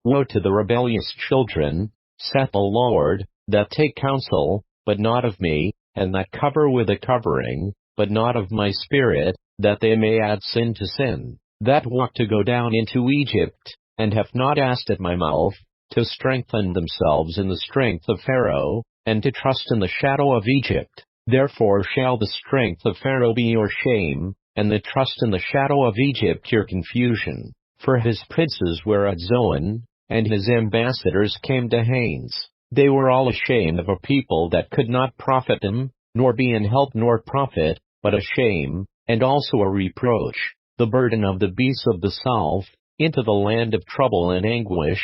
Woe to the rebellious children, saith the Lord, that take counsel, but not of me, and that cover with a covering, but not of my spirit, that they may add sin to sin, that walk to go down into Egypt, and have not asked at my mouth, to strengthen themselves in the strength of Pharaoh, and to trust in the shadow of Egypt. Therefore shall the strength of Pharaoh be your shame, and the trust in the shadow of Egypt your confusion. For his princes were at Zoan, and his ambassadors came to Hanes. They were all ashamed of a people that could not profit them, nor be in help nor profit, but a shame, and also a reproach, the burden of the beasts of the south, into the land of trouble and anguish,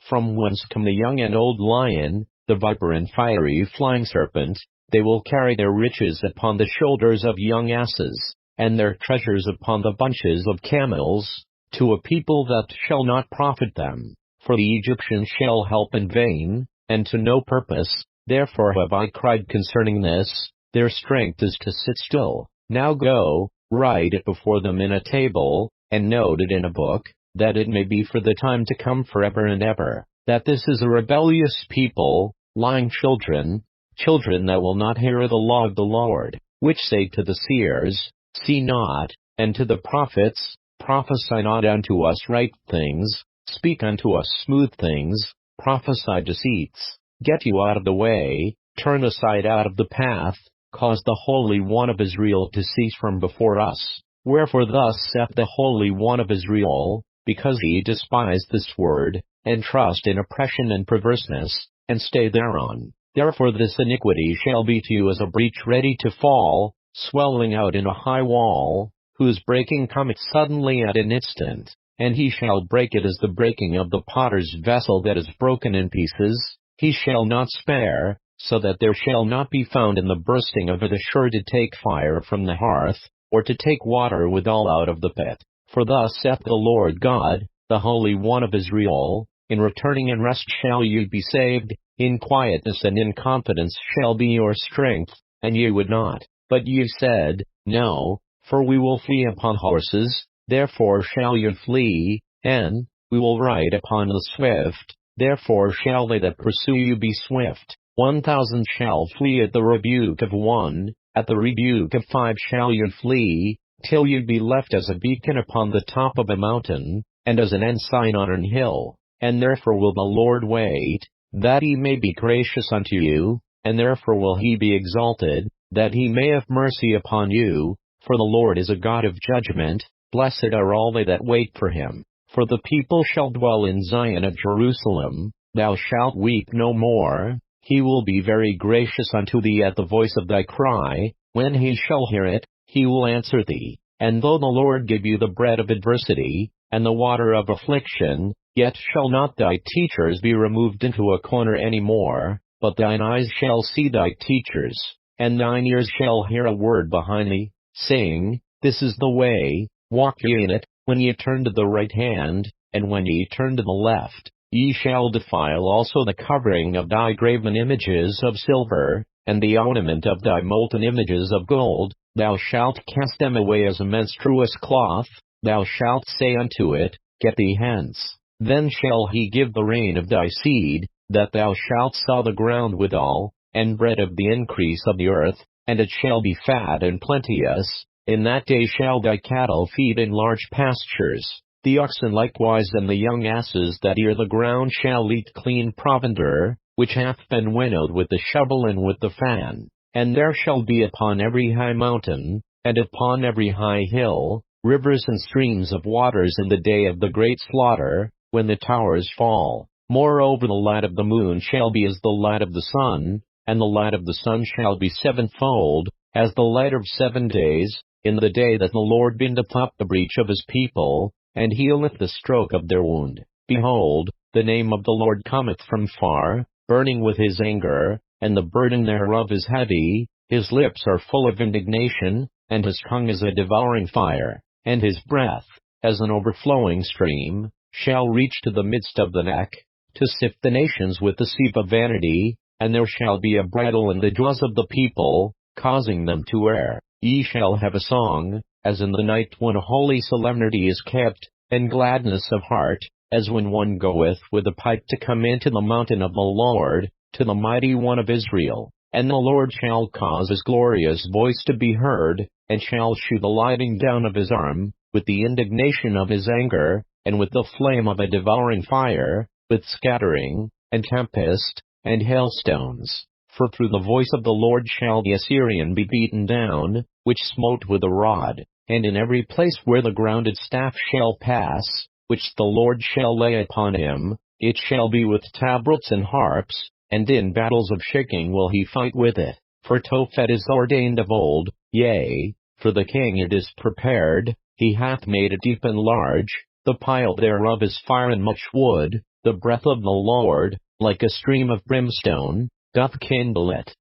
from whence come the young and old lion, the viper and fiery flying serpent. They will carry their riches upon the shoulders of young asses, and their treasures upon the bunches of camels, to a people that shall not profit them. For the Egyptians shall help in vain, and to no purpose. Therefore have I cried concerning this, their strength is to sit still. Now go, write it before them in a table, and note it in a book, that it may be for the time to come forever and ever, that this is a rebellious people, lying children, children that will not hear the law of the Lord, which say to the seers, See not, and to the prophets, Prophesy not unto us right things, speak unto us smooth things, prophesy deceits. Get you out of the way, turn aside out of the path, cause the Holy One of Israel to cease from before us. Wherefore thus saith the Holy One of Israel, because ye despise this word, and trust in oppression and perverseness, and stay thereon. Therefore this iniquity shall be to you as a breach ready to fall, swelling out in a high wall, whose breaking cometh suddenly at an instant, and he shall break it as the breaking of the potter's vessel that is broken in pieces. He shall not spare, so that there shall not be found in the bursting of it a sure to take fire from the hearth, or to take water withal out of the pit. For thus saith the Lord God, the Holy One of Israel, in returning and rest shall ye be saved, in quietness and in confidence shall be your strength, and ye would not. But ye said, No, for we will flee upon horses, therefore shall ye flee, and we will ride upon the swift, therefore shall they that pursue you be swift. 1,000 shall flee at the rebuke of one, at the rebuke of 5 shall ye flee, till ye be left as a beacon upon the top of a mountain, and as an ensign on an hill. And therefore will the Lord wait, that he may be gracious unto you, and therefore will he be exalted, that he may have mercy upon you, for the Lord is a God of judgment. Blessed are all they that wait for him. For the people shall dwell in Zion of Jerusalem, thou shalt weep no more. He will be very gracious unto thee at the voice of thy cry. When he shall hear it, he will answer thee. And though the Lord give you the bread of adversity, and the water of affliction, yet shall not thy teachers be removed into a corner any more, but thine eyes shall see thy teachers, and thine ears shall hear a word behind thee, saying, This is the way, walk ye in it. When ye turn to the right hand, and when ye turn to the left, ye shall defile also the covering of thy graven images of silver, and the ornament of thy molten images of gold. Thou shalt cast them away as a menstruous cloth. Thou shalt say unto it, Get thee hence. Then shall he give the rain of thy seed, that thou shalt sow the ground withal, and bread of the increase of the earth, and it shall be fat and plenteous. In that day shall thy cattle feed in large pastures. The oxen likewise and the young asses that ear the ground shall eat clean provender, which hath been winnowed with the shovel and with the fan. And there shall be upon every high mountain, and upon every high hill, rivers and streams of waters in the day of the great slaughter, when the towers fall. Moreover the light of the moon shall be as the light of the sun, and the light of the sun shall be sevenfold, as the light of 7 days, in the day that the Lord bindeth up the breach of his people, and healeth the stroke of their wound. Behold, the name of the Lord cometh from far, burning with his anger, and the burden thereof is heavy. His lips are full of indignation, and his tongue is a devouring fire, and his breath, as an overflowing stream, shall reach to the midst of the neck, to sift the nations with the sieve of vanity. And there shall be a bridle in the jaws of the people, causing them to err. Ye shall have a song, as in the night when a holy solemnity is kept, and gladness of heart, as when one goeth with a pipe to come into the mountain of the Lord, to the mighty one of Israel. And the Lord shall cause his glorious voice to be heard, and shall shew the lighting down of his arm, with the indignation of his anger, and with the flame of a devouring fire, with scattering, and tempest, and hailstones. For through the voice of the Lord shall the Assyrian be beaten down, which smote with a rod, and in every place where the grounded staff shall pass, which the Lord shall lay upon him, it shall be with tabrets and harps, and in battles of shaking will he fight with it. For Tophet is ordained of old, yea, for the king it is prepared, he hath made it deep and large, the pile thereof is fire and much wood, the breath of the Lord, like a stream of brimstone, doth kindle it.